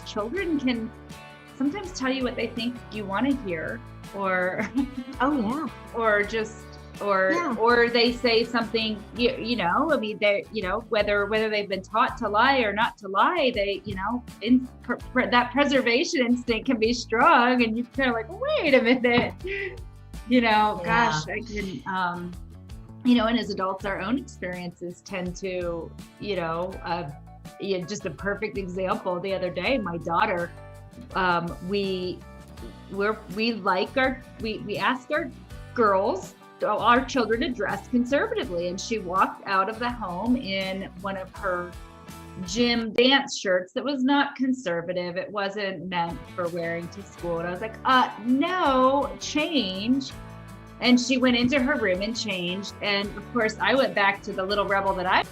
children can sometimes tell you what they think you want to hear, or Oh yeah. or they say something, I mean, they, whether they've been taught to lie or not to lie, they, that preservation instinct can be strong, and you kind of like, wait a minute, gosh, I can, and as adults, our own experiences tend to, just a perfect example. The other day, my daughter, we ask our girls, our children, to dress conservatively, and she walked out of the home in one of her gym dance shirts that was not conservative. It wasn't meant for wearing to school. And I was like, no, change. And she went into her room and changed. And of course, I went back to the little rebel that I.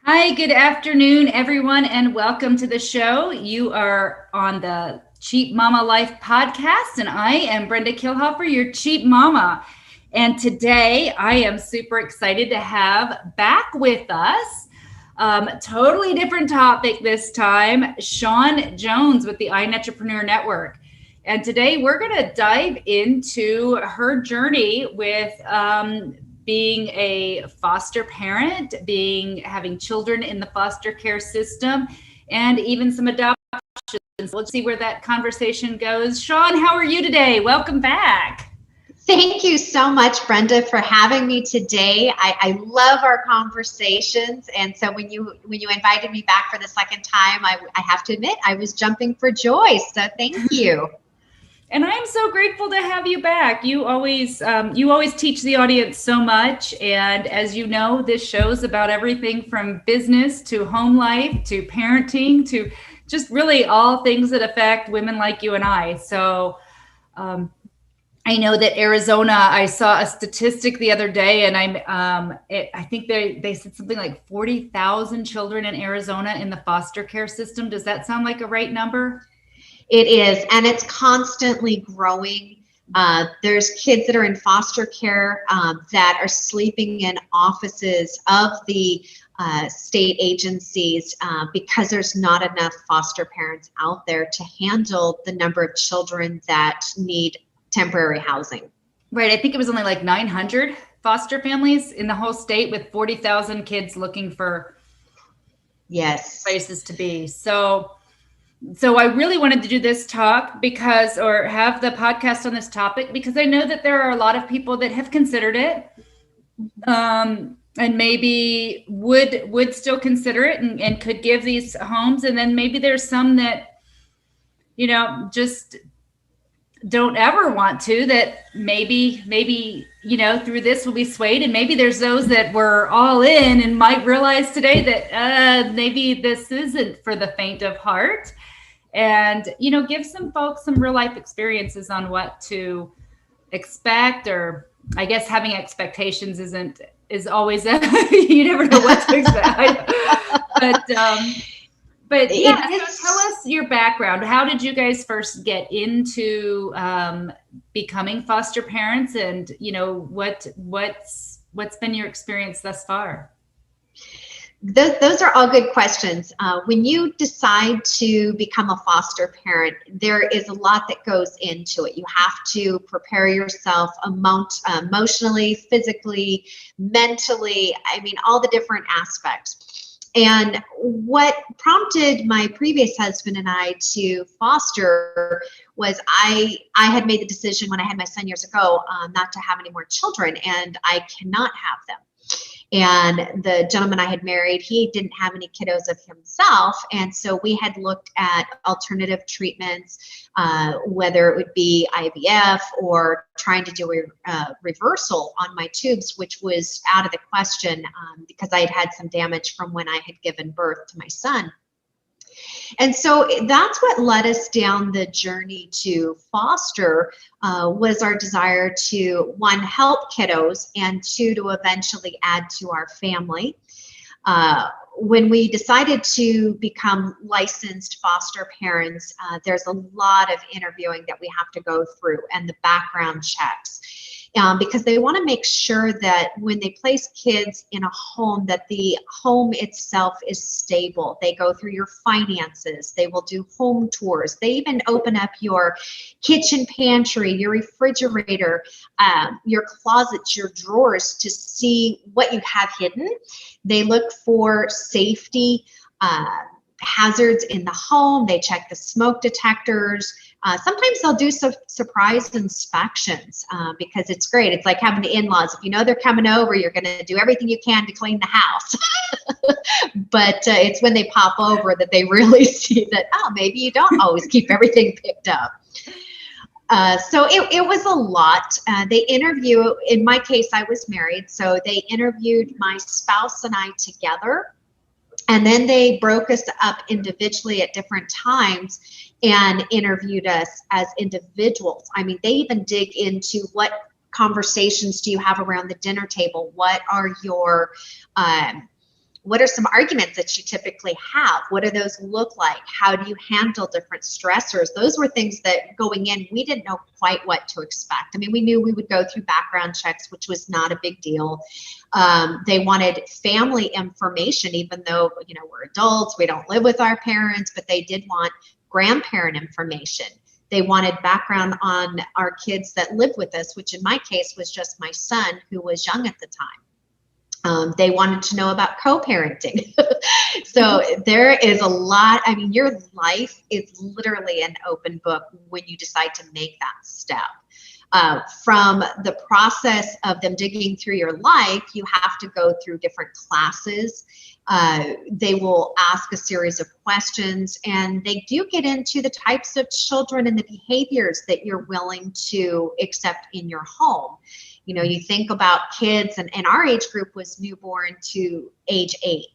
Hi, good afternoon, everyone, and welcome to the show. You are on the Cheap Mama Life podcast, and I am Brenda Kilhoffer, your Cheap Mama. And today I am super excited to have back with us, totally different topic this time, Shawn Jones with the iNetrepreneur Network. And today we're going to dive into her journey with being a foster parent, having children in the foster care system, and even some adoptions. Let's see where that conversation goes. Shawn, how are you today? Welcome back. Thank you so much, Brenda, for having me today. I love our conversations, and so when you invited me back for the second time, I have to admit I was jumping for joy. So thank you. And I'm so grateful to have you back. You always teach the audience so much. And as you know, this show's about everything from business to home life to parenting to just really all things that affect women like you and I. So I know that Arizona, I saw a statistic the other day, and I think they said something like 40,000 children in Arizona in the foster care system. Does that sound like a right number? It is, and it's constantly growing. There's kids that are in foster care that are sleeping in offices of the state agencies because there's not enough foster parents out there to handle the number of children that need temporary housing. Right. I think it was only like 900 foster families in the whole state with 40,000 kids looking for places to be. So I really wanted to do this talk or have the podcast on this topic because I know that there are a lot of people that have considered it and maybe would still consider it and could give these homes. And then maybe there's some that, just don't ever want to, that maybe, through this will be swayed. And maybe there's those that were all in and might realize today that maybe this isn't for the faint of heart. And, give some folks some real life experiences on what to expect, or I guess having expectations is always, you never know what to expect. But yeah, so tell us your background. How did you guys first get into becoming foster parents, and what's been your experience thus far? Those are all good questions. When you decide to become a foster parent, there is a lot that goes into it. You have to prepare yourself emotionally, physically, mentally, all the different aspects. And what prompted my previous husband and I to foster was I had made the decision when I had my son years ago not to have any more children, and I cannot have them. And the gentleman I had married, he didn't have any kiddos of himself. And so we had looked at alternative treatments, whether it would be IVF or trying to do a reversal on my tubes, which was out of the question because I had had some damage from when I had given birth to my son. And so that's what led us down the journey to foster, was our desire to, one, help kiddos, and two, to eventually add to our family. When we decided to become licensed foster parents, there's a lot of interviewing that we have to go through and the background checks. because they want to make sure that when they place kids in a home, that the home itself is stable. They go through your finances. They will do home tours. They even open up your kitchen pantry, your refrigerator, your closets, your drawers to see what you have hidden. They look for safety hazards in the home. They check the smoke detectors. Sometimes they'll do some surprise inspections because it's great. It's like having the in-laws. If you know they're coming over, you're going to do everything you can to clean the house. But it's when they pop over that they really see that, oh, maybe you don't always keep everything picked up. So it was a lot. They interview, in my case, I was married, so they interviewed my spouse and I together. And then they broke us up individually at different times and interviewed us as individuals. I mean, they even dig into what conversations do you have around the dinner table? What are your, what are some arguments that you typically have? What do those look like? How do you handle different stressors? Those were things that going in, we didn't know quite what to expect. I mean, we knew we would go through background checks, which was not a big deal. They wanted family information, even though, you know, we're adults, we don't live with our parents, but they did want grandparent information. They wanted background on our kids that lived with us, which in my case was just my son, who was young at the time. They wanted to know about co-parenting. So there is a lot. I mean, your life is literally an open book when you decide to make that step. From the process of them digging through your life, you have to go through different classes. They will ask a series of questions, and they do get into the types of children and the behaviors that you're willing to accept in your home. You know, you think about kids, and our age group was newborn to age 8.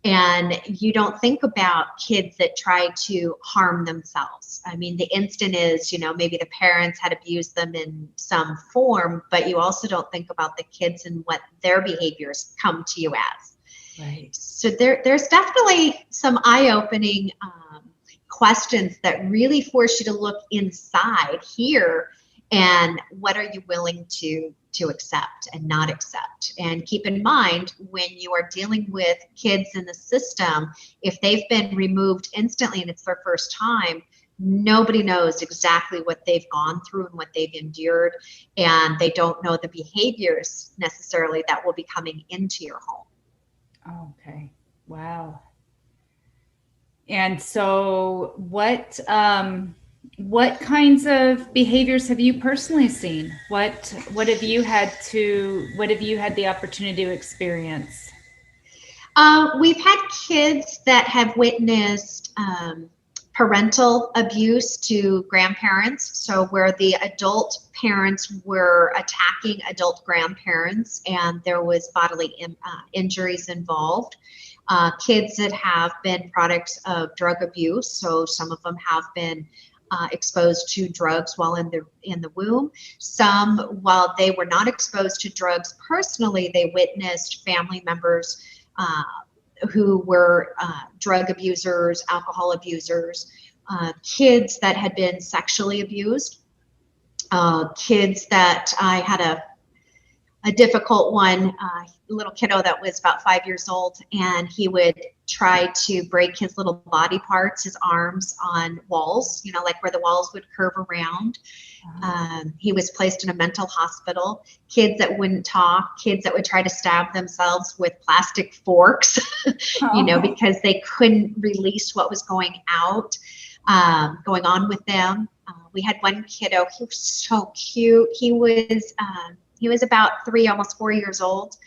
And you don't think about kids that try to harm themselves. I mean, the instant is, you know, maybe the parents had abused them in some form, but you also don't think about the kids and what their behaviors come to you as. Right. So there's definitely some eye-opening questions that really force you to look inside here, and what are you willing to accept and not accept. And keep in mind, when you are dealing with kids in the system, if they've been removed instantly and it's their first time, nobody knows exactly what they've gone through and what they've endured, and they don't know the behaviors necessarily that will be coming into your home. Oh, okay. Wow. And so what kinds of behaviors have you personally seen? What have you had the opportunity to experience? We've had kids that have witnessed parental abuse to grandparents. So where the adult parents were attacking adult grandparents and there was bodily injuries involved. Kids that have been products of drug abuse. So some of them have been exposed to drugs while in the womb. Some, while they were not exposed to drugs personally, they witnessed family members who were drug abusers, alcohol abusers, kids that had been sexually abused, kids that I had a difficult one, little kiddo that was about 5 years old, and he would try to break his little body parts, his arms, on walls, you know, like where the walls would curve around. He was placed in a mental hospital. Kids that wouldn't talk, kids that would try to stab themselves with plastic forks, you know, because they couldn't release what was going on with them. We had one kiddo, he was so cute. He was about 3, almost 4 years old.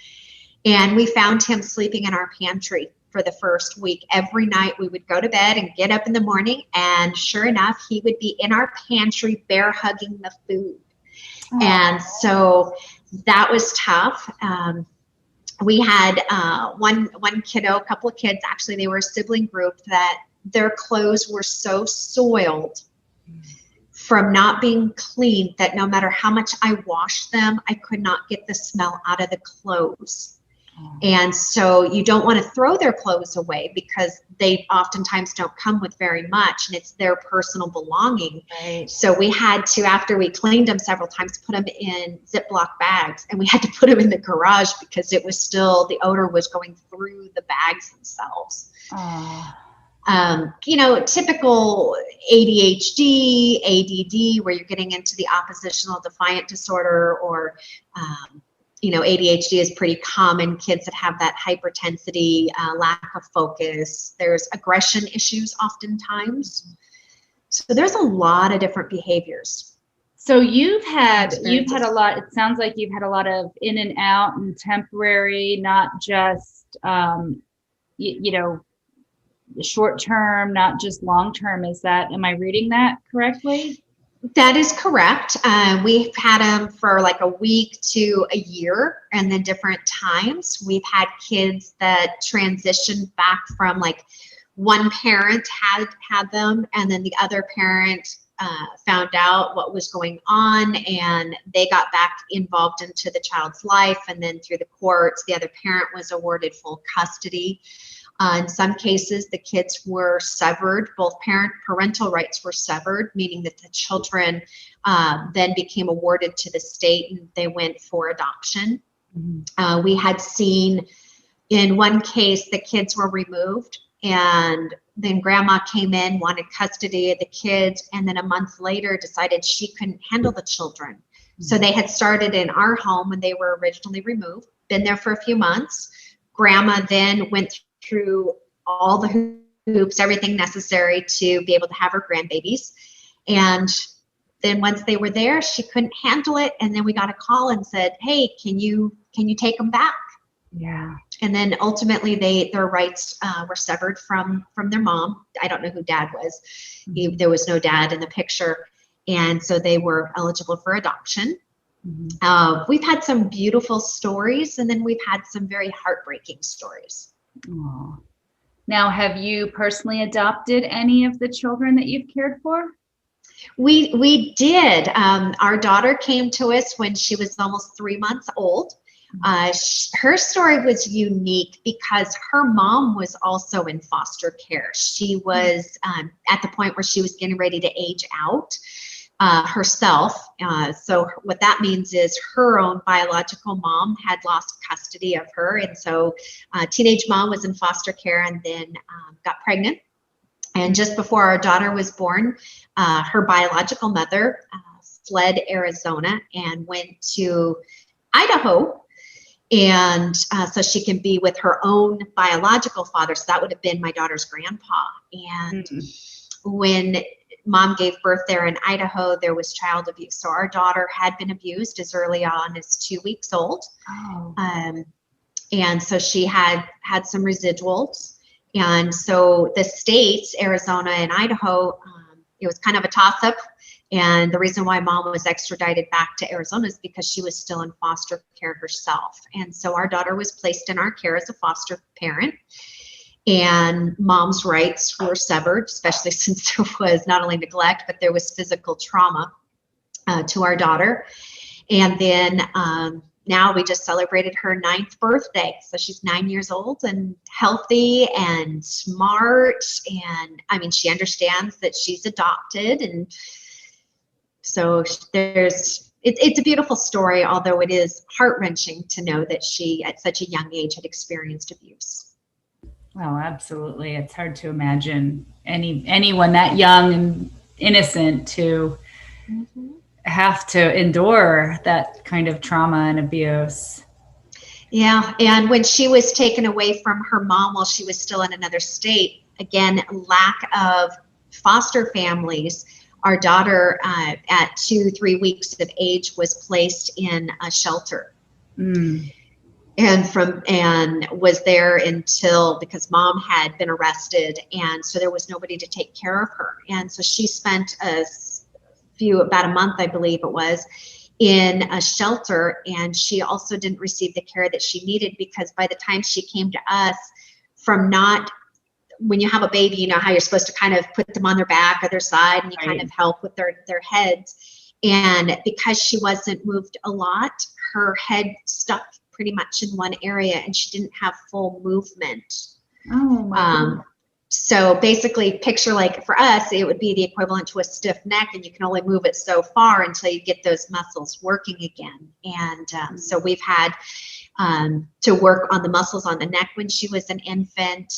And we found him sleeping in our pantry for the first week. Every night we would go to bed and get up in the morning, and sure enough, he would be in our pantry bear hugging the food. Aww. And so that was tough. We had one kiddo, a couple of kids, actually, they were a sibling group, that their clothes were so soiled from not being clean that no matter how much I washed them, I could not get the smell out of the clothes. And so you don't want to throw their clothes away because they oftentimes don't come with very much and it's their personal belonging. Right. So we had to, after we cleaned them several times, put them in Ziploc bags, and we had to put them in the garage because it was still, the odor was going through the bags themselves. Typical ADHD, ADD, where you're getting into the oppositional defiant disorder, or ADHD is pretty common. Kids that have that hypertensity, lack of focus. There's aggression issues oftentimes. So there's a lot of different behaviors. So you've had a lot. It sounds like you've had a lot of in and out and temporary, not just short term, not just long term. Am I reading that correctly? That is correct. We've had them for like a week to a year, and then different times. We've had kids that transitioned back from, like, one parent had them, and then the other parent found out what was going on, and they got back involved into the child's life, and then through the courts, the other parent was awarded full custody. In some cases, the kids were severed. Both parental rights were severed, meaning that the children then became awarded to the state and they went for adoption. Mm-hmm. We had seen in one case the kids were removed, and then grandma came in, wanted custody of the kids, and then a month later decided she couldn't handle the children. Mm-hmm. So they had started in our home when they were originally removed, been there for a few months. Grandma then went through all the hoops, everything necessary to be able to have her grandbabies. And then once they were there, she couldn't handle it. And then we got a call and said, hey, can you take them back? Yeah. And then ultimately their rights were severed from their mom. I don't know who dad was. There was no dad in the picture. And so they were eligible for adoption. Mm-hmm. We've had some beautiful stories, and then we've had some very heartbreaking stories. Aww. Now, have you personally adopted any of the children that you've cared for? We did. Our daughter came to us when she was almost 3 months old. Her story was unique because her mom was also in foster care. She was at the point where she was getting ready to age out herself. So what that means is her own biological mom had lost custody of her. And so teenage mom was in foster care and then got pregnant. And just before our daughter was born, her biological mother fled Arizona and went to Idaho. And so she can be with her own biological father. So that would have been my daughter's grandpa. And when mom gave birth there in Idaho, there was child abuse. So our daughter had been abused as early on as 2 weeks old. Oh. And so she had some residuals. And so the states, Arizona and Idaho, it was kind of a toss-up. And the reason why mom was extradited back to Arizona is because she was still in foster care herself. And so our daughter was placed in our care as a foster parent. And mom's rights were severed, especially since there was not only neglect, but there was physical trauma to our daughter. And then now we just celebrated her 9th birthday. So she's 9 years old and healthy and smart. And I mean, she understands that she's adopted. And so it's a beautiful story, although it is heart-wrenching to know that she, at such a young age, had experienced abuse. Oh, absolutely. It's hard to imagine anyone that young and innocent to have to endure that kind of trauma and abuse. Yeah. And when she was taken away from her mom while she was still in another state, again, lack of foster families, our daughter at 2-3 weeks of age was placed in a shelter. And was there until, because mom had been arrested, and so there was nobody to take care of her. And so she spent about a month, I believe it was, in a shelter, and she also didn't receive the care that she needed, because by the time she came to us, when you have a baby, you know how you're supposed to kind of put them on their back or their side, and you kind of help with their heads. And because she wasn't moved a lot, her head stuck pretty much in one area, and she didn't have full movement. Oh my goodness. So basically, picture like for us, it would be the equivalent to a stiff neck, and you can only move it so far until you get those muscles working again. And so we've had to work on the muscles on the neck when she was an infant.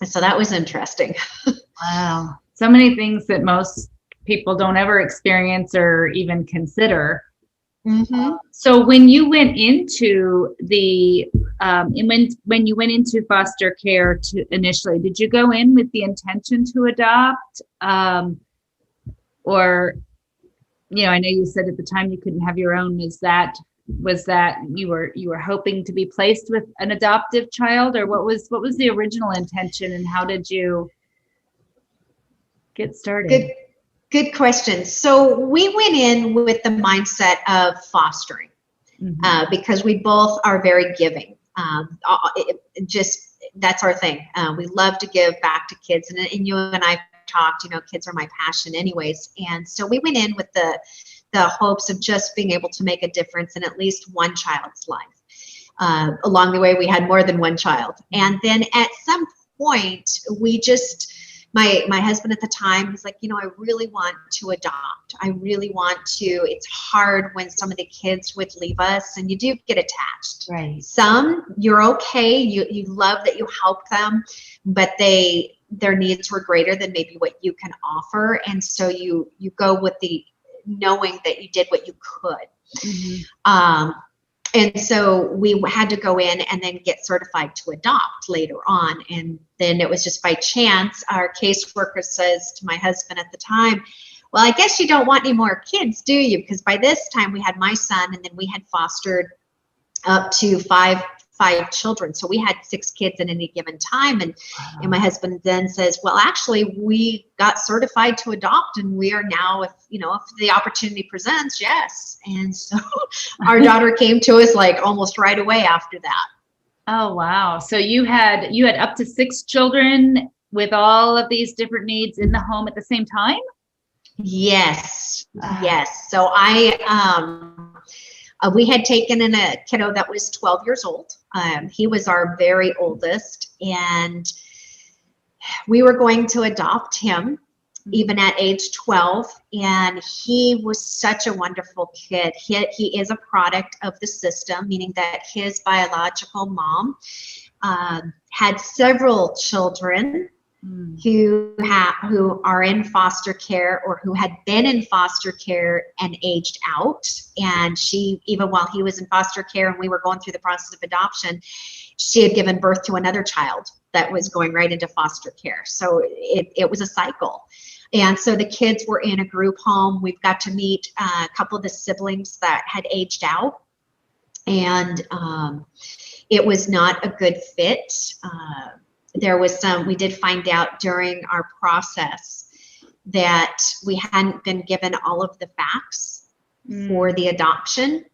So that was interesting. Wow. So many things that most people don't ever experience or even consider. Mm-hmm. So when you went into the when you went into foster care initially, did you go in with the intention to adopt, or I know you said at the time you couldn't have your own. Was that you were hoping to be placed with an adoptive child, or what was the original intention, and how did you get started? Good question. So we went in with the mindset of fostering, because we both are very giving. That's our thing. We love to give back to kids, and you and I talked. Kids are my passion, anyways. And so we went in with the hopes of just being able to make a difference in at least one child's life. Along the way, we had more than one child, and then at some point, we just. My husband at the time was like, I really want to adopt. I really want to. It's hard when some of the kids would leave us, and you do get attached. Right. Some, you're okay. You love that you help them, but their needs were greater than maybe what you can offer. And so you go with the knowing that you did what you could. Mm-hmm. And so we had to go in and then get certified to adopt later on. And then it was just by chance, our caseworker says to my husband at the time, well, I guess you don't want any more kids, do you? Because by this time we had my son, and then we had fostered up to five children. So we had 6 kids at any given time. And my husband then says, well, actually, we got certified to adopt, and we are now, if the opportunity presents, yes. And so our daughter came to us like almost right away after that. Oh, wow. So you had up to 6 children with all of these different needs in the home at the same time? Yes. Yes. So we had taken in a kiddo that was 12 years old. He was our very oldest, and we were going to adopt him even at age 12. And he was such a wonderful kid. He is a product of the system, meaning that his biological mom had several children who are in foster care, or who had been in foster care and aged out. And she, even while he was in foster care and we were going through the process of adoption, she had given birth to another child that was going right into foster care. So it was a cycle. And so the kids were in a group home. We've got to meet a couple of the siblings that had aged out, and it was not a good fit. We did find out during our process that we hadn't been given all of the facts for the adoption.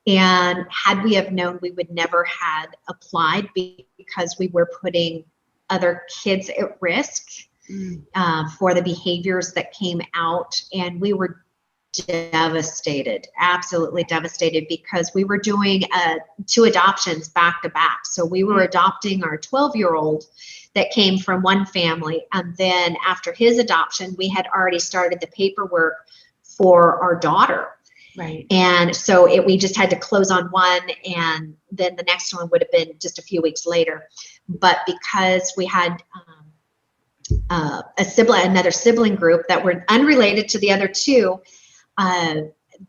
And had we have known, we would never had applied, because we were putting other kids at risk for the behaviors that came out. And we were devastated, absolutely devastated, because we were doing 2 adoptions back to back. So we were adopting our 12-year-old that came from one family, and then after his adoption, we had already started the paperwork for our daughter. Right. And so we just had to close on one, and then the next one would have been just a few weeks later. But because we had another sibling group that were unrelated to the other 2,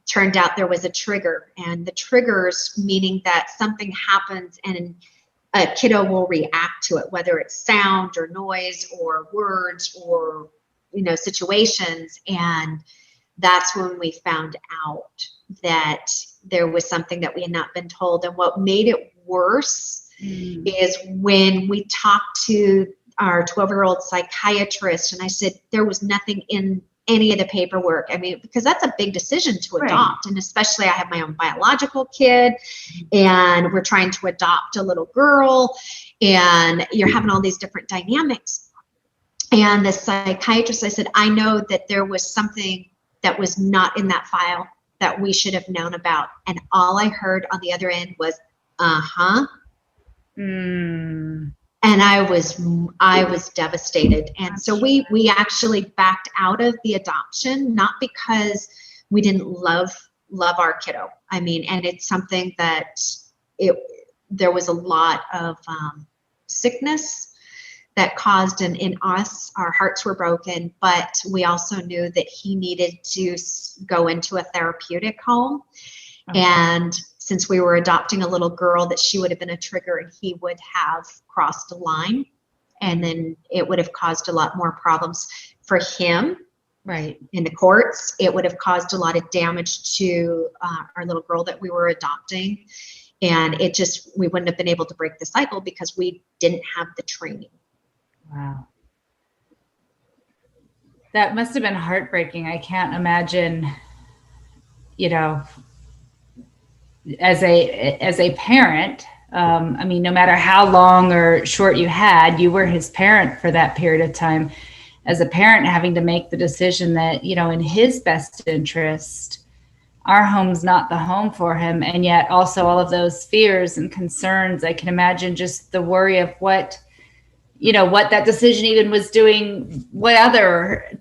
turned out there was a trigger, and the triggers meaning that something happens and a kiddo will react to it, whether it's sound or noise or words or situations. And that's when we found out that there was something that we had not been told. And what made it worse is when we talked to our 12-year-old psychiatrist, and I said there was nothing in any of the paperwork. I mean, because that's a big decision to adopt. Right. And especially I have my own biological kid, and we're trying to adopt a little girl, and you're having all these different dynamics. And the psychiatrist, I said, I know that there was something that was not in that file. that we should have known about. And all I heard on the other end was, uh-huh. And I was devastated. And so we actually backed out of the adoption, not because we didn't love our kiddo. I mean, and it's something that there was a lot of sickness that caused in us, our hearts were broken, but we also knew that he needed to go into a therapeutic home. Okay. And since we were adopting a little girl, that she would have been a trigger and he would have crossed a line, and then it would have caused a lot more problems for him. Right. In the courts, it would have caused a lot of damage to our little girl that we were adopting. And we wouldn't have been able to break the cycle because we didn't have the training. Wow. That must have been heartbreaking. I can't imagine, as a parent, I mean, no matter how long or short you were his parent for that period of time. As a parent, having to make the decision that, in his best interest, our home's not the home for him. And yet also all of those fears and concerns, I can imagine just the worry of what that decision even was doing, what other,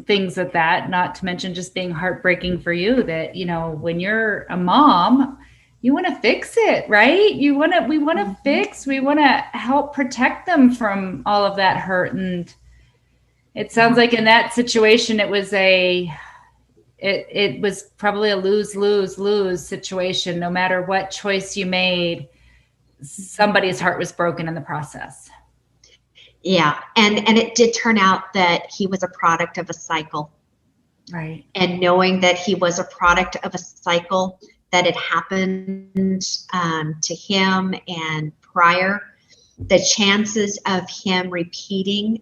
things of that, not to mention just being heartbreaking for you that, when you're a mom, you want to fix it, right? We want to help protect them from all of that hurt. And it sounds like in that situation, it was probably a lose situation. No matter what choice you made, somebody's heart was broken in the process. Yeah. And it did turn out that he was a product of a cycle. Right. And knowing that he was a product of a cycle that had happened to him and prior, the chances of him repeating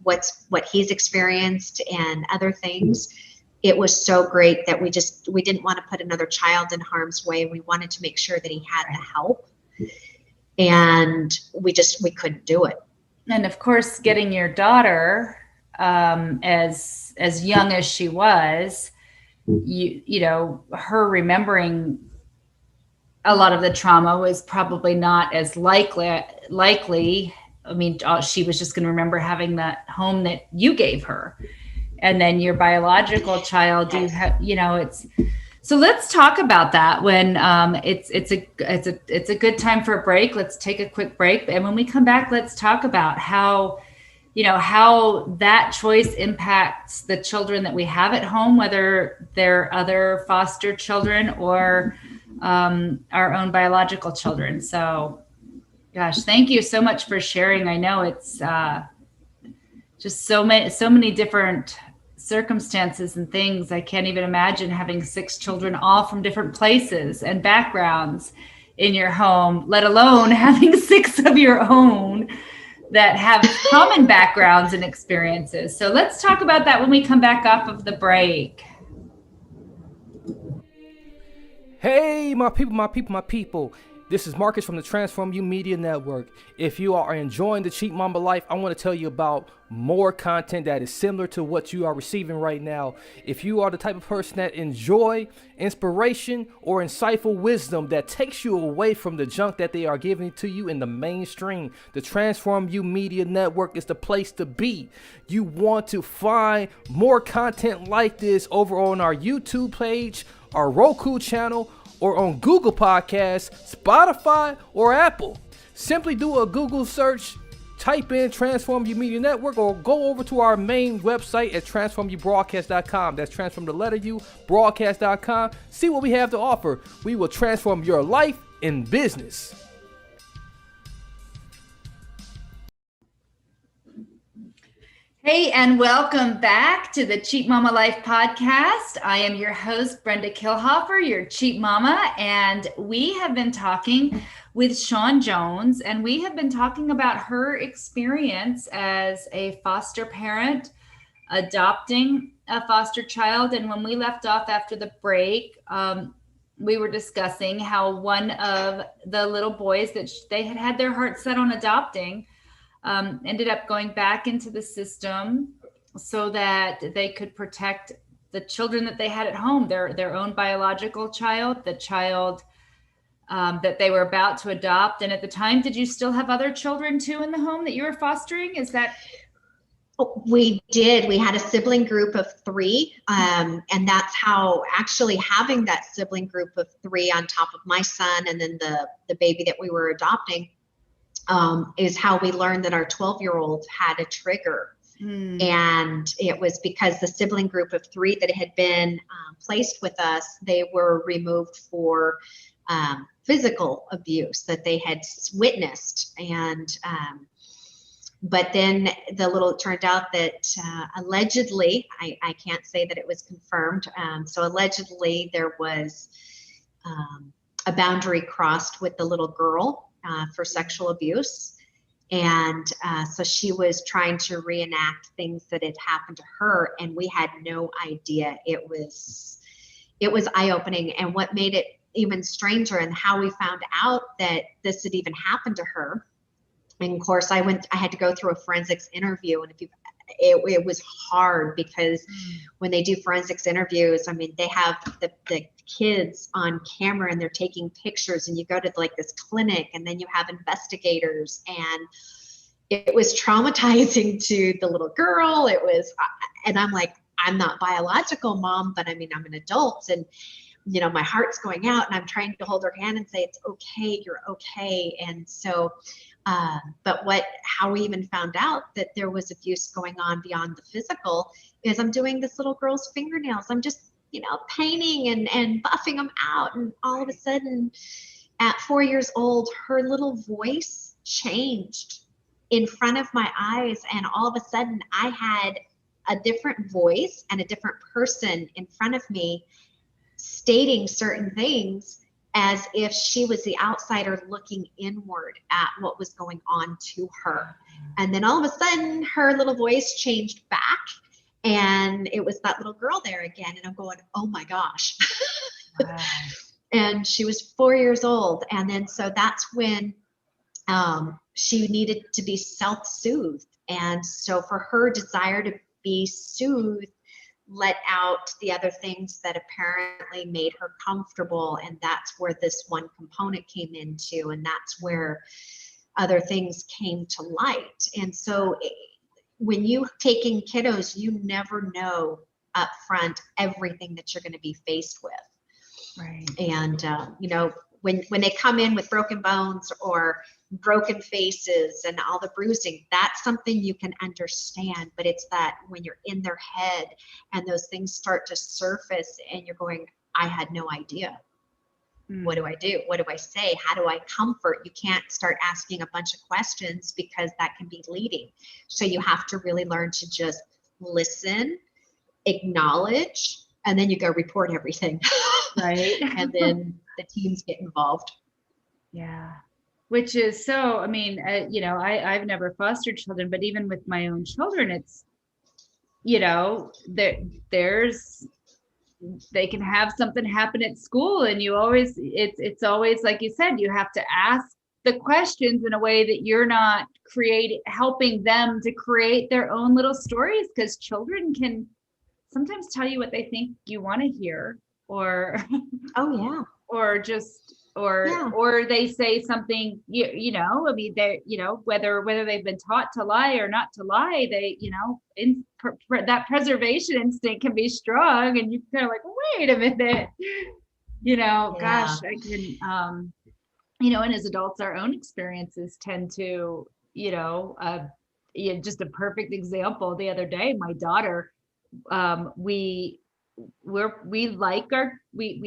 what he's experienced and other things, it was so great that we didn't want to put another child in harm's way. We wanted to make sure that he had the help, and we couldn't do it. And of course, getting your daughter as young as she was, her remembering a lot of the trauma was probably not as likely. I mean, she was just going to remember having that home that you gave her. And then your biological child, so let's talk about that when it's a good time for a break. Let's take a quick break. And when we come back, let's talk about how that choice impacts the children that we have at home, whether they're other foster children or our own biological children. So, gosh, thank you so much for sharing. I know it's just so many different circumstances and things. I can't even imagine having 6 children all from different places and backgrounds in your home, let alone having 6 of your own that have common backgrounds and experiences. So let's talk about that when we come back off of the break. Hey, my people. This is Marcus from the Transform You Media Network. If you are enjoying the Cheap Mama life, I want to tell you about more content that is similar to what you are receiving right now. If you are the type of person that enjoy inspiration or insightful wisdom that takes you away from the junk that they are giving to you in the mainstream, the Transform You Media Network is the place to be. You want to find more content like this over on our YouTube page, our Roku channel, or on Google Podcasts, Spotify, or Apple. Simply do a Google search, type in Transform You Media Network, or go over to our main website at transformyoubroadcast.com. That's transform the letter U, broadcast.com. See what we have to offer. We will transform your life and business. Hey, and welcome back to the Cheap Mama Life podcast. I am your host, Brenda Kilhofer, your Cheap Mama, and we have been talking with Shawn Jones, and we have been talking about her experience as a foster parent, adopting a foster child. And when we left off after the break, we were discussing how one of the little boys that they had their heart set on adopting ended up going back into the system so that they could protect the children that they had at home, their own biological child, the child that they were about to adopt. And at the time, did you still have other children too in the home that you were fostering? Is that? We did. We had a sibling group of 3. And that's how actually having that sibling group of 3 on top of my son and then the baby that we were adopting is how we learned that our 12-year-old had a trigger. And it was because the sibling group of 3 that had been placed with us, they were removed for physical abuse that they had witnessed. And but then it turned out that allegedly, I can't say that it was confirmed. So allegedly there was a boundary crossed with the little girl for sexual abuse. And so she was trying to reenact things that had happened to her, and we had no idea. It was eye-opening. And what made it even stranger and how we found out that this had even happened to her. And of course I had to go through a forensics interview, and it was hard because when they do forensics interviews, I mean, they have the kids on camera and they're taking pictures, and you go to like this clinic and then you have investigators, and it was traumatizing to the little girl. And I'm like, I'm not biological mom, but I mean, I'm an adult, and you know, my heart's going out, and I'm trying to hold her hand and say, it's okay, you're okay. And so, but how we even found out that there was abuse going on beyond the physical is I'm doing this little girl's fingernails. I'm just, you know, painting and buffing them out. And all of a sudden at 4 years old, her little voice changed in front of my eyes. And all of a sudden I had a different voice and a different person in front of me stating certain things as if she was the outsider looking inward at what was going on to her. And then all of a sudden her little voice changed back, and it was that little girl there again. And I'm going, oh my gosh. Wow. And she was 4 years old. And then so that's when she needed to be self-soothed. And so for her desire to be soothed, let out the other things that apparently made her comfortable. And that's where this one component came into, and that's where other things came to light. And so when you taking kiddos, you never know up front everything that you're going to be faced with. Right. And you know, when they come in with broken bones or broken faces and all the bruising, that's something you can understand. But it's that when you're in their head and those things start to surface and you're going, I had no idea. What do I do? What do I say? How do I comfort? You can't start asking a bunch of questions because that can be leading. So you have to really learn to just listen, acknowledge, and then you go report everything. Right. And then the teams get involved. Yeah. Which is so, I mean, you know, I've never fostered children, but even with my own children, it's, you know, they can have something happen at school, and it's always, like you said, you have to ask the questions in a way that you're not helping them to create their own little stories, because children can sometimes tell you what they think you want to hear, or, oh yeah, or they say something, you know, I mean, they, you know, whether they've been taught to lie or not to lie, they, you know, that preservation instinct can be strong, and you kind of like, wait a minute, you know, gosh, I can, you know, and as adults, our own experiences tend to, you know, just a perfect example. The other day, my daughter, we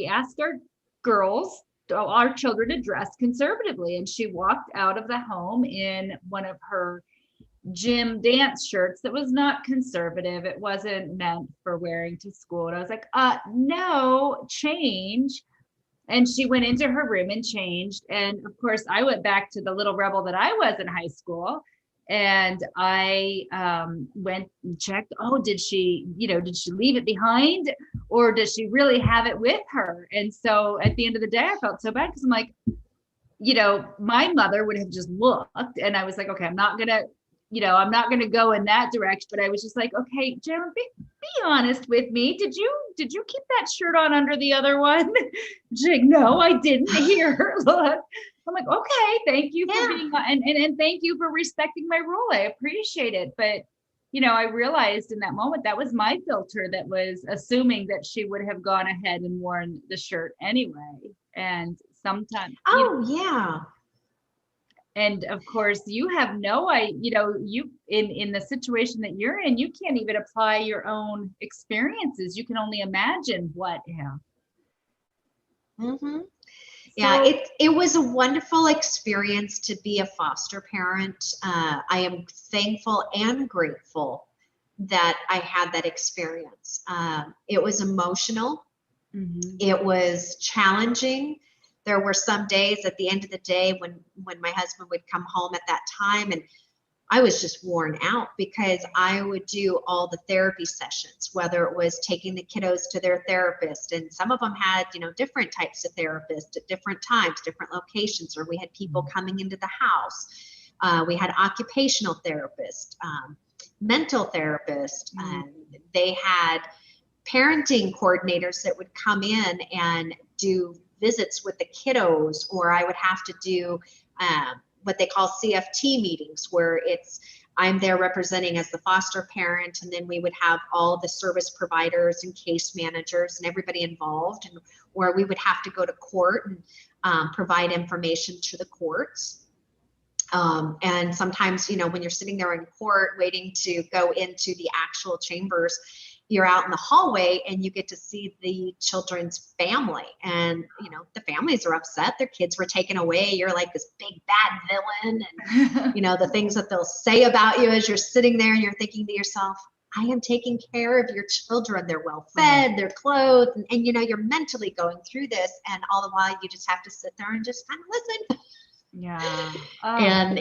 ask our girls, our children, to dress conservatively, and she walked out of the home in one of her gym dance shirts that was not conservative. It wasn't meant for wearing to school. And I was like, no, change. And she went into her room and changed. And of course I went back to the little rebel that I was in high school, and I went and checked, did she leave it behind, or does she really have it with her? And so at the end of the day, I felt so bad, because I'm like, you know, my mother would have just looked, and I was like, okay, I'm not gonna go in that direction. But I was just like, okay, Jeremy, be be honest with me. Did you keep that shirt on under the other one? She's like, no, I didn't. Here, look. I'm like, okay, thank you for being, and thank you for respecting my rule. I appreciate it. But, I realized in that moment, that was my filter that was assuming that she would have gone ahead and worn the shirt anyway. And sometimes, yeah. And of course, you have no idea, you in the situation that you're in, you can't even apply your own experiences. You can only imagine what, Mm-hmm. Yeah, it was a wonderful experience to be a foster parent. I am thankful and grateful that I had that experience. It was emotional. Mm-hmm. It was challenging. There were some days at the end of the day when my husband would come home at that time, and I was just worn out because I would do all the therapy sessions, whether it was taking the kiddos to their therapist, and some of them had, different types of therapists at different times, different locations, or we had people coming into the house. We had occupational therapists, mental therapists, and they had parenting coordinators that would come in and do visits with the kiddos, or I would have to do what they call CFT meetings, where I'm there representing as the foster parent, and then we would have all the service providers and case managers and everybody involved, and where we would have to go to court and provide information to the courts. And sometimes, when you're sitting there in court waiting to go into the actual chambers, you're out in the hallway and you get to see the children's family, and the families are upset, their kids were taken away. You're like this big bad villain, and the things that they'll say about you as you're sitting there, and you're thinking to yourself, I am taking care of your children. They're well fed, they're clothed, and you're mentally going through this, and all the while you just have to sit there and just kind of listen. Yeah. And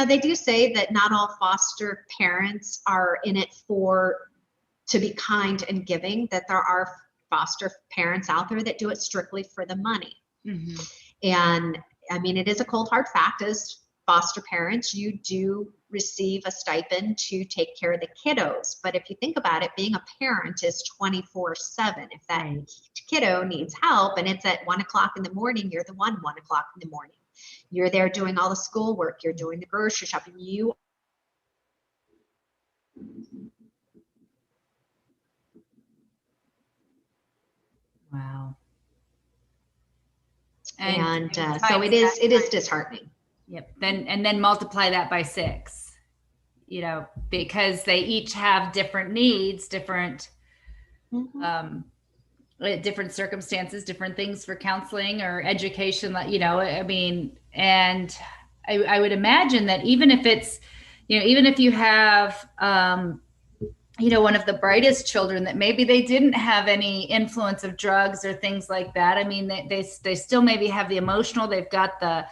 they do say that not all foster parents are in it to be kind and giving, that there are foster parents out there that do it strictly for the money. Mm-hmm. And I mean, it is a cold hard fact, as foster parents, you do receive a stipend to take care of the kiddos. But if you think about it, being a parent is 24/7. If that kiddo needs help and it's at 1:00 in the morning, you're the 1:00 in the morning. You're there doing all the schoolwork. You're doing the grocery shopping. Wow. And so it is disheartening. Yep. Then multiply that by 6, because they each have different needs, different, different circumstances, different things for counseling or education, and I would imagine that even if it's, even if you have, one of the brightest children that maybe they didn't have any influence of drugs or things like that. I mean, they still maybe have the emotional, they've got the,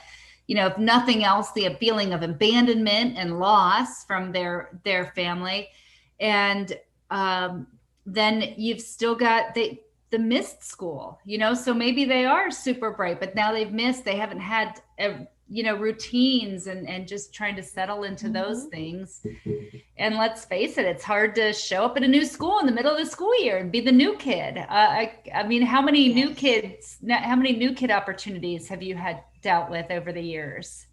if nothing else, the feeling of abandonment and loss from their family. And then you've still got the missed school, so maybe they are super bright, but now they haven't had, routines and just trying to settle into those things. And let's face it, it's hard to show up at a new school in the middle of the school year and be the new kid. I mean, how many new kid opportunities have you had dealt with over the years?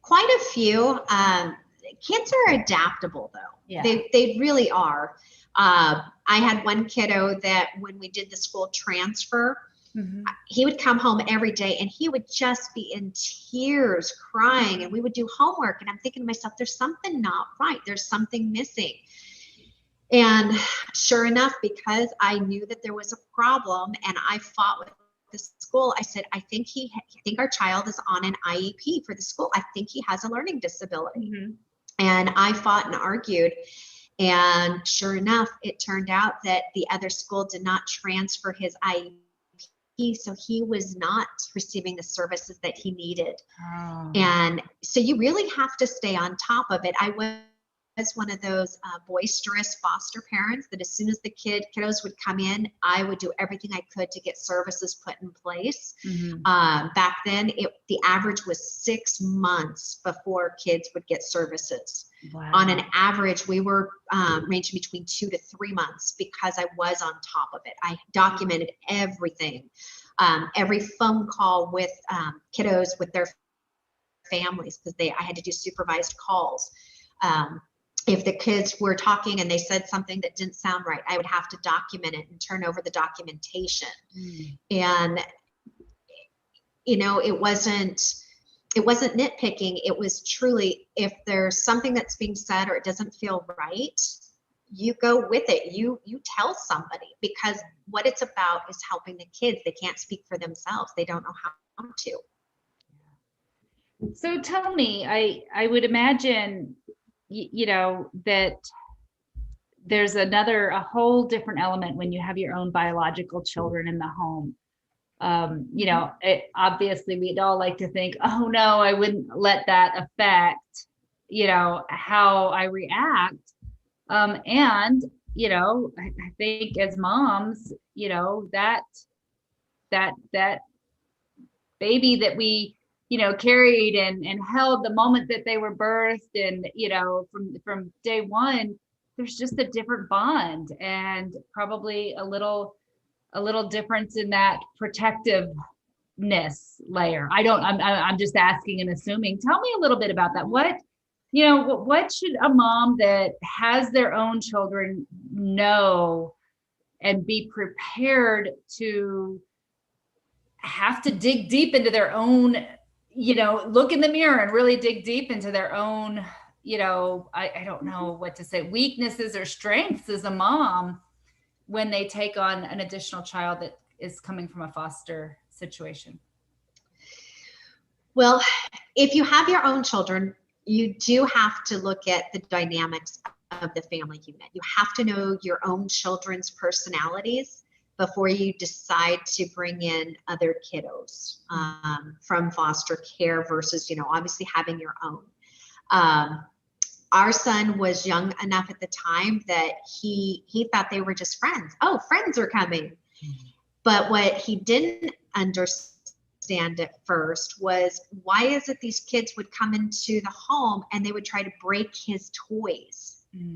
Quite a few. Kids are adaptable though. Yeah. They really are. I had one kiddo that when we did the school transfer, he would come home every day and he would just be in tears crying, and we would do homework, and I'm thinking to myself, there's something not right. There's something missing. And sure enough, because I knew that there was a problem and I fought with the school, I said, I think our child is on an IEP for the school. I think he has a learning disability. And I fought and argued. And sure enough, it turned out that the other school did not transfer his IEP, so he was not receiving the services that he needed. And so you really have to stay on top of it. I one of those boisterous foster parents that as soon as the kiddos would come in, I would do everything I could to get services put in place. Back then, the average was 6 months before kids would get services. Wow. On an average, we were ranging between 2 to 3 months because I was on top of it. I documented everything, every phone call with kiddos with their families, because I had to do supervised calls. If the kids were talking and they said something that didn't sound right, I would have to document it and turn over the documentation. And it wasn't nitpicking. It was truly, if there's something that's being said or it doesn't feel right, you go with it. You tell somebody, because what it's about is helping the kids. They can't speak for themselves. They don't know how to. So tell me, I would imagine, that there's a whole different element when you have your own biological children in the home. Obviously we'd all like to think, oh no, I wouldn't let that affect, how I react. And, I think as moms, that baby that we, carried and held the moment that they were birthed, and, from day one, there's just a different bond, and probably a little difference in that protectiveness layer. I'm just asking and assuming. Tell me a little bit about that. What should a mom that has their own children know and be prepared to have to dig deep into their own, look in the mirror and really dig deep into their own, I don't know what to say, weaknesses or strengths as a mom when they take on an additional child that is coming from a foster situation? Well, if you have your own children, you do have to look at the dynamics of the family unit. You have to know your own children's personalities before you decide to bring in other kiddos from foster care versus, obviously having your own. Our son was young enough at the time that he thought they were just friends. Oh, friends are coming. But what he didn't understand at first was, why is it these kids would come into the home and they would try to break his toys?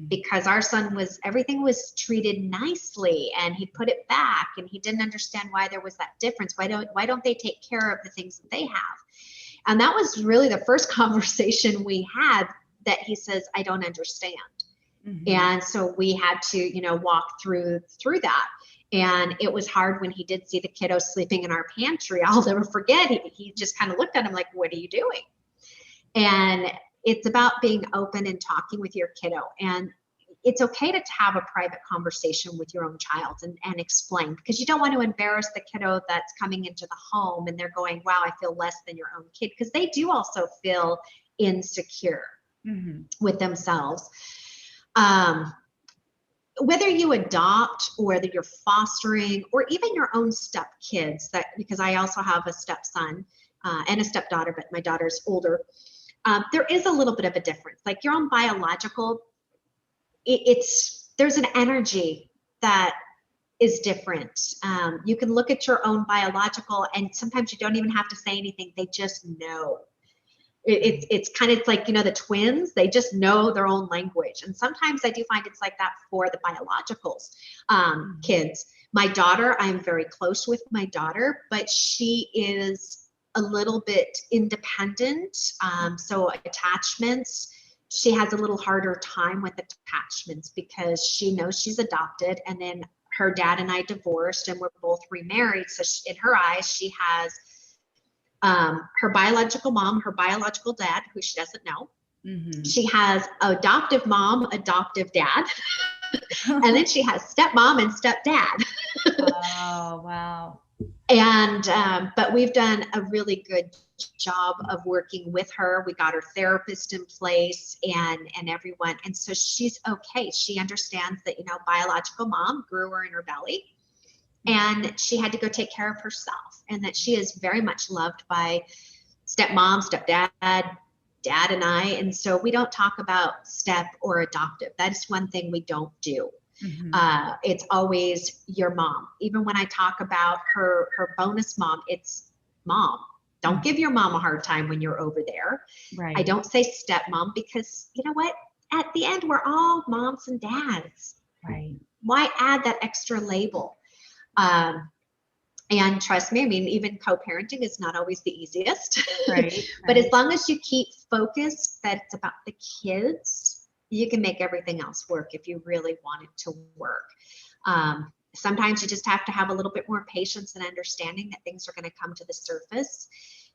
Because our son everything was treated nicely, and he put it back, and he didn't understand why there was that difference. Why don't they take care of the things that they have? And that was really the first conversation we had, that he says, I don't understand. And so we had to, walk through that. And it was hard when he did see the kiddos sleeping in our pantry. I'll never forget. He just kind of looked at him like, what are you doing? And it's about being open and talking with your kiddo. And it's okay to have a private conversation with your own child and explain, because you don't want to embarrass the kiddo that's coming into the home and they're going, wow, I feel less than your own kid, because they do also feel insecure with themselves. Whether you adopt or whether you're fostering, or even your own step kids, because I also have a stepson and a stepdaughter, but my daughter's older. There is a little bit of a difference. Like your own biological, there's an energy that is different. You can look at your own biological, and sometimes you don't even have to say anything. They just know. It's kind of like, the twins, they just know their own language. And sometimes I do find it's like that for the biologicals kids. My daughter, I'm very close with my daughter, but she is a little bit independent. So attachments, she has a little harder time with attachments because she knows she's adopted, and then her dad and I divorced and we're both remarried. So in her eyes, she has her biological mom, her biological dad, who she doesn't know. She has adoptive mom, adoptive dad. And then she has stepmom and stepdad. Oh, wow. And, but we've done a really good job of working with her. We got her therapist in place and everyone. And so she's okay. She understands that, biological mom grew her in her belly and she had to go take care of herself, and that she is very much loved by stepmom, stepdad, Dad and I. And so we don't talk about step or adoptive. That is one thing we don't do. It's always your mom. Even when I talk about her bonus mom, it's mom. Don't give your mom a hard time when you're over there. Right. I don't say stepmom because you know what? At the end, we're all moms and dads. Right. Why add that extra label? And trust me, I mean, even co-parenting is not always the easiest. Right. But as long as you keep focused that it's about the kids, you can make everything else work if you really want it to work. Sometimes you just have to have a little bit more patience and understanding that things are going to come to the surface.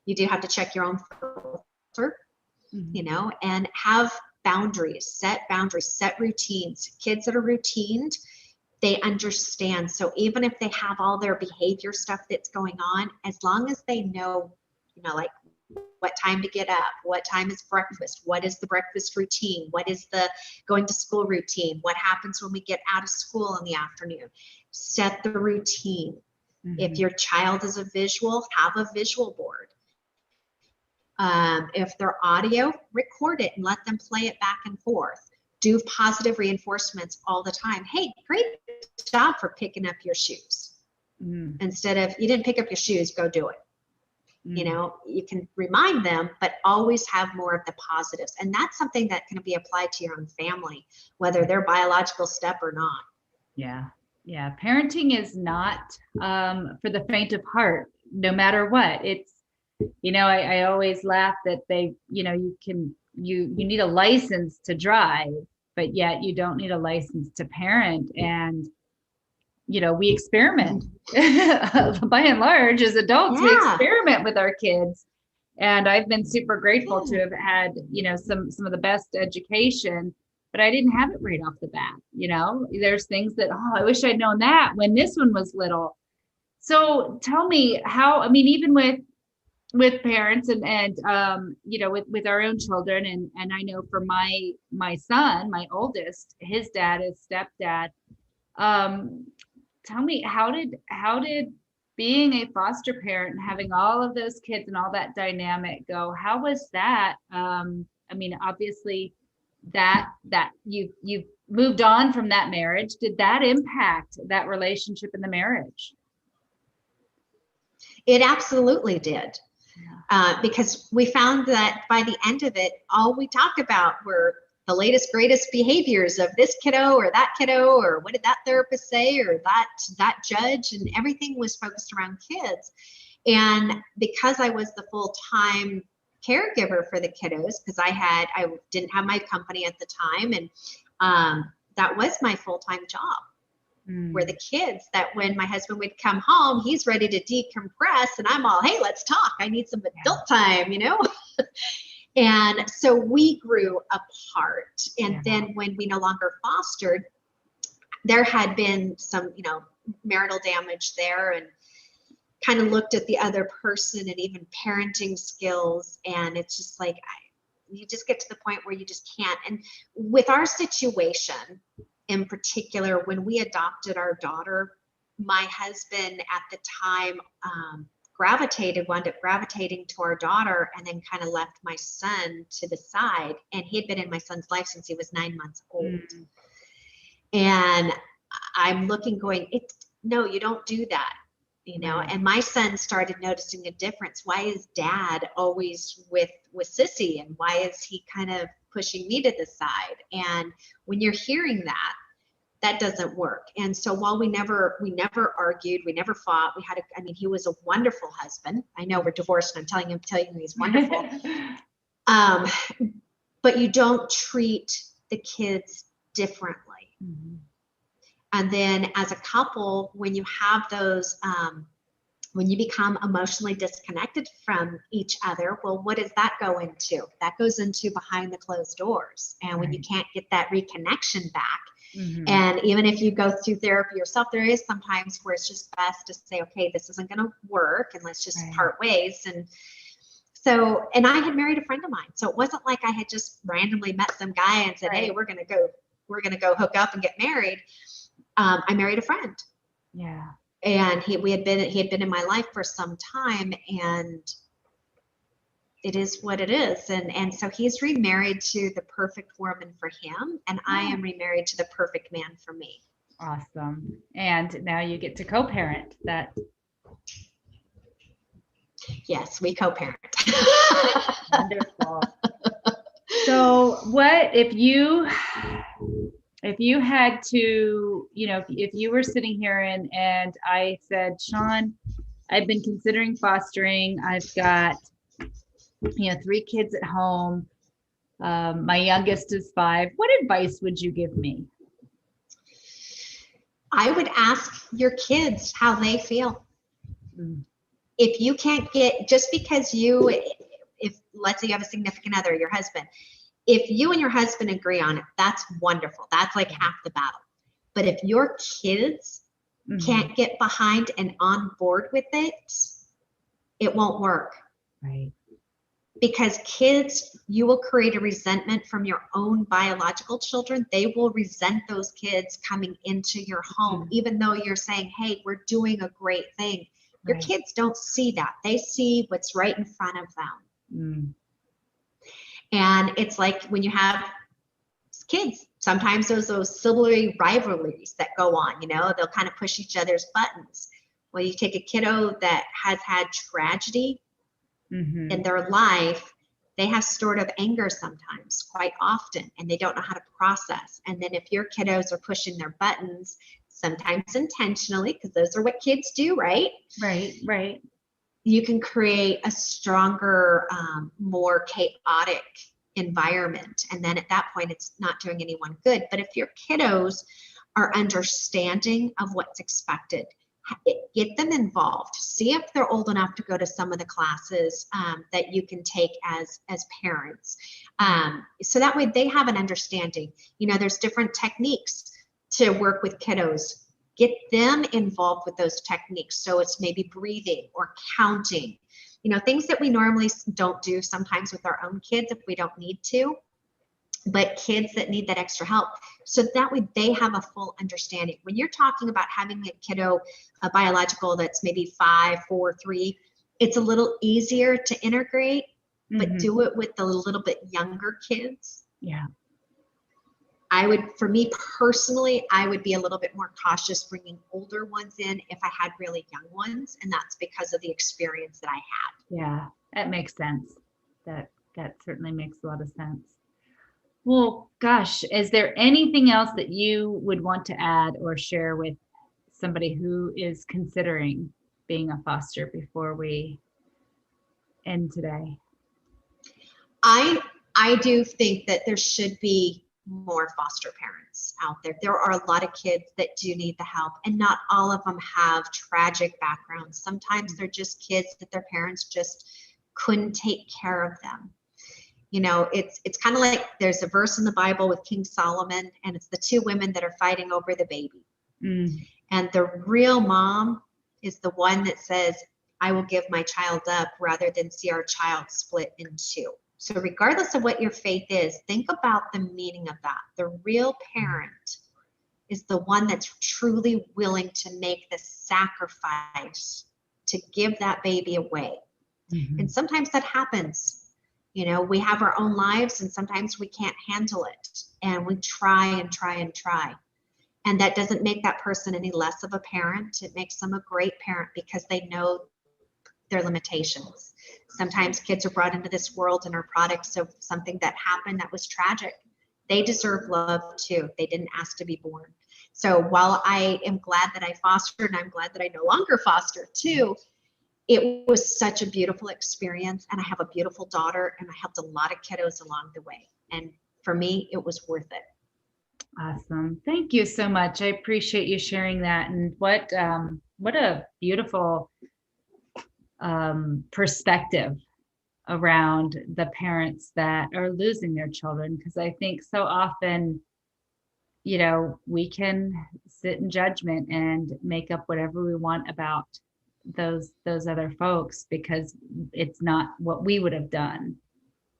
You do have to check your own filter, you know, and have boundaries, set routines. Kids that are routined, they understand. So even if they have all their behavior stuff that's going on, as long as they know, you know, like what time to get up, what time is breakfast, what is the breakfast routine, what is the going to school routine, what happens when we get out of school in the afternoon. Set the routine. If your child is a visual, have a visual board. If they're audio, record it and let them play it back and forth. Do positive reinforcements all the time. Hey, great job for picking up your shoes. Instead of, you didn't pick up your shoes, go do it. You know, you can remind them, but always have more of the positives. And that's something that can be applied to your own family, whether they're biological step or not. Yeah. Yeah. Parenting is not for the faint of heart, no matter what. It's, you know, I always laugh that they, you know, you need a license to drive, but yet you don't need a license to parent. And you know, we experiment by and large as adults, we experiment with our kids. And I've been super grateful to have had, you know, some of the best education, but I didn't have it right off the bat. You know, there's things that, oh, I wish I'd known that when this one was little. So tell me how, I mean, even with parents and you know, with our own children. And I know for my son, my oldest, his dad is stepdad. Tell me, how did being a foster parent and having all of those kids and all that dynamic go? How was that? I mean, obviously that you've moved on from that marriage. Did that impact that relationship in the marriage? It absolutely did. Because we found that by the end of it, all we talked about were the latest, greatest behaviors of this kiddo or that kiddo, or what did that therapist say, or that judge, and everything was focused around kids. And because I was the full-time caregiver for the kiddos, because I didn't have my company at the time, and that was my full-time job. Were the kids that when my husband would come home, he's ready to decompress, and I'm all, hey, let's talk. I need some adult time, you know? And so we grew apart. And then when we no longer fostered, there had been some, you know, marital damage there, and kind of looked at the other person and even parenting skills. And it's just like, you just get to the point where you just can't. And with our situation in particular, when we adopted our daughter, my husband at the time, wound up gravitating to our daughter, and then kind of left my son to the side. And he had been in my son's life since he was 9 months old. And I'm looking going, no, you don't do that, you know? And my son started noticing a difference. Why is dad always with Sissy? And why is he kind of pushing me to the side? And when you're hearing that doesn't work. And so while we never argued, we never fought, he was a wonderful husband. I know we're divorced and I'm telling you he's wonderful. But you don't treat the kids differently. And then as a couple, when you have those, when you become emotionally disconnected from each other, well, what does that go into? That goes into behind the closed doors. And when you can't get that reconnection back, and even if you go through therapy yourself, there is sometimes where it's just best to say, okay, this isn't going to work, and let's just part ways. And so, and I had married a friend of mine, so it wasn't like I had just randomly met some guy and said, hey, we're going to go hook up and get married. I married a friend. Yeah. And he had been in my life for some time, and it is what it is. And so he's remarried to the perfect woman for him, and I am remarried to the perfect man for me. Awesome. And now you get to co-parent that. Yes, we co-parent. Wonderful. So what if you had to, if you were sitting here and I said, Shawn, I've been considering fostering. I've got, 3 kids at home. My youngest is 5. What advice would you give me? I would ask your kids how they feel. Mm. If you can't get, just because if let's say you have a significant other, your husband, if you and your husband agree on it, that's wonderful. That's like half the battle. But if your kids can't get behind and on board with it, it won't work. Right. Because kids, you will create a resentment from your own biological children. They will resent those kids coming into your home, even though you're saying, hey, we're doing a great thing. Your kids don't see that. They see what's right in front of them. And it's like when you have kids, sometimes there's sibling rivalries that go on, they'll kind of push each other's buttons. Well, you take a kiddo that has had tragedy in their life, they have stored up anger sometimes, quite often, and they don't know how to process. And then if your kiddos are pushing their buttons, sometimes intentionally, because those are what kids do, right? Right. You can create a stronger, more chaotic environment. And then at that point, it's not doing anyone good. But if your kiddos are understanding of what's expected, get them involved. See if they're old enough to go to some of the classes that you can take as parents. So that way they have an understanding. There's different techniques to work with kiddos. Get them involved with those techniques. So it's maybe breathing or counting, things that we normally don't do sometimes with our own kids if we don't need to, but kids that need that extra help. So that way they have a full understanding. When you're talking about having a kiddo, a biological that's maybe 5, 4, 3, it's a little easier to integrate, but do it with the little bit younger kids. Yeah. For me personally, I would be a little bit more cautious bringing older ones in if I had really young ones. And that's because of the experience that I had. Yeah, that makes sense. That certainly makes a lot of sense. Well, gosh, is there anything else that you would want to add or share with somebody who is considering being a foster before we end today? I do think that there should be more foster parents out there. There are a lot of kids that do need the help, and not all of them have tragic backgrounds. Sometimes they're just kids that their parents just couldn't take care of them. It's kind of like there's a verse in the Bible with King Solomon, and it's the 2 women that are fighting over the baby. And the real mom is the one that says, I will give my child up rather than see our child split in 2. So regardless of what your faith is, think about the meaning of that. The real parent is the one that's truly willing to make the sacrifice to give that baby away. And sometimes that happens. We have our own lives, and sometimes we can't handle it. And we try and try and try. And that doesn't make that person any less of a parent. It makes them a great parent because they know their limitations. Sometimes kids are brought into this world and are products of something that happened that was tragic. They deserve love too. They didn't ask to be born. So while I am glad that I fostered, and I'm glad that I no longer foster too, it was such a beautiful experience. And I have a beautiful daughter, and I helped a lot of kiddos along the way. And for me, it was worth it. Awesome. Thank you so much. I appreciate you sharing that. And what a beautiful perspective around the parents that are losing their children. Because I think so often, we can sit in judgment and make up whatever we want about those other folks because it's not what we would have done.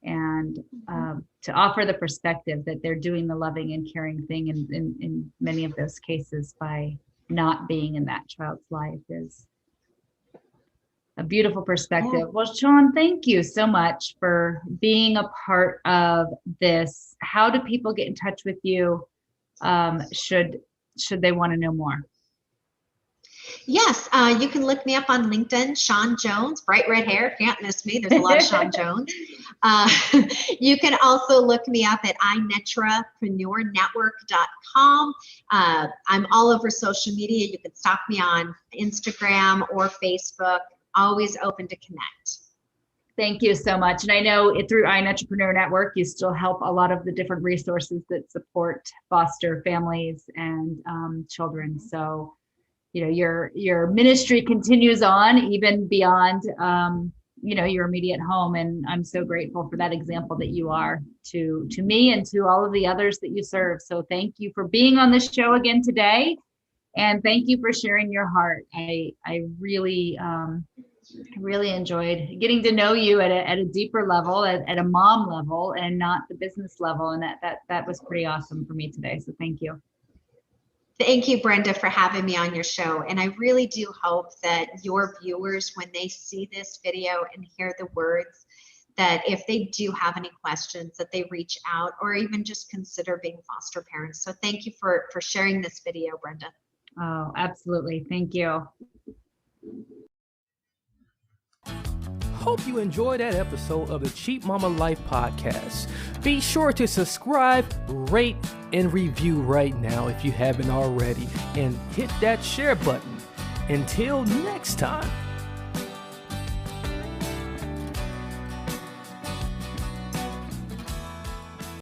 And to offer the perspective that they're doing the loving and caring thing in many of those cases by not being in that child's life A beautiful perspective. Yeah. Well, Shawn, thank you so much for being a part of this. How do people get in touch with you? Should they want to know more? Yes, you can look me up on LinkedIn, Shawn Jones, bright red hair. Can't miss me. There's a lot of Shawn Jones. You can also look me up at iNetrapreneurNetwork.com. I'm all over social media. You can stalk me on Instagram or Facebook. Always open to connect. Thank you so much. And I know through iNetrapreneur Network, you still help a lot of the different resources that support foster families and children. So, your ministry continues on even beyond, your immediate home. And I'm so grateful for that example that you are to me and to all of the others that you serve. So thank you for being on this show again today. And thank you for sharing your heart. I really enjoyed getting to know you at a deeper level, at a mom level, and not the business level. And that was pretty awesome for me today. So thank you. Thank you, Brenda, for having me on your show. And I really do hope that your viewers, when they see this video and hear the words, that if they do have any questions, that they reach out or even just consider being foster parents. So thank you for sharing this video, Brenda. Oh, absolutely. Thank you. Hope you enjoyed that episode of the Cheap Mama Life podcast. Be sure to subscribe, rate, and review right now if you haven't already, and hit that share button. Until next time.